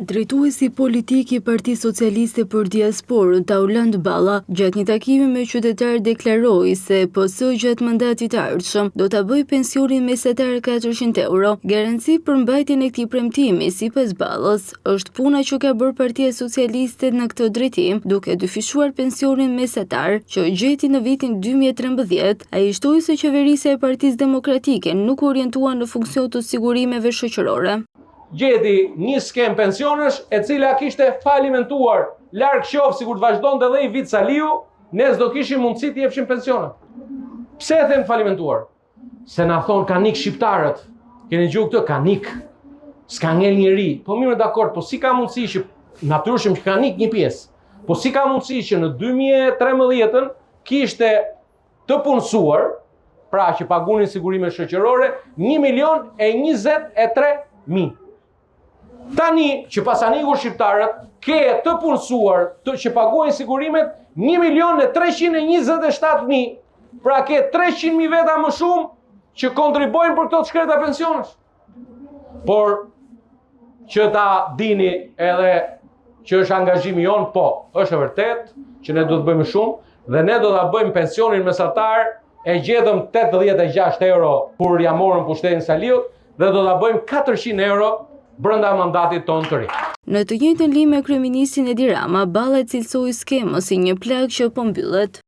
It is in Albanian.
Drejtuesi politik i Partisë Socialiste për Diasporën, Tauland Balla, gjatë një takimi me qytetarë deklaroi se PS gjatë mandatit të ardhshëm do ta bëjë pensionin mesatar 400 euro. Garanci për mbajtjen e këtij premtimi, sipas Ballës, është puna që ka bërë Partia Socialiste në këtë drejtim, duke dyfishuar pensionin mesatar që u gjeti në vitin 2013. Ai shtoi se qeverisja e Partisë Demokratike nuk orientua në funksion të sigurimeve shoqërore. Gjeti një skem pensionesh e cila kishte falimentuar, larg qoftë sikur të vazhdonte edhe i vit Saliu, ne s'do kishim mundësi të jepshim pensionet. Pse e them falimentuar? Se na thon kanik shqiptarët. Keni dëgjuar këtë? Kanik. S'ka ngel njeri. Po mirë, dakord, po si ka mundësi që natyrisht që kanik një pjesë. Po si ka mundësi që në 2013-ën kishte të punësuar, pra që pagunin sigurime shoqërore, 1.023.000. Tani që pasanikur shqiptarët ke të punësuar që paguajnë sigurimet 1.327.000, pra ke 300.000 veta më shumë që kontribojnë për këto shkreta pensionesh. Por që ta dini edhe që është angazhimi jonë, po, është e vërtet që ne do të bëjmë shumë dhe ne do ta bëjmë pensionin mesatar, e gjetëm 86 euro kur ja morëm pushtetin Saliut dhe do ta bëjmë 400 euro brenda mandatit tonë të ri. Në të njëjtën lim me kryeministin Edi Rama, Balla cilësoi skemën si një plagë që po mbyllet.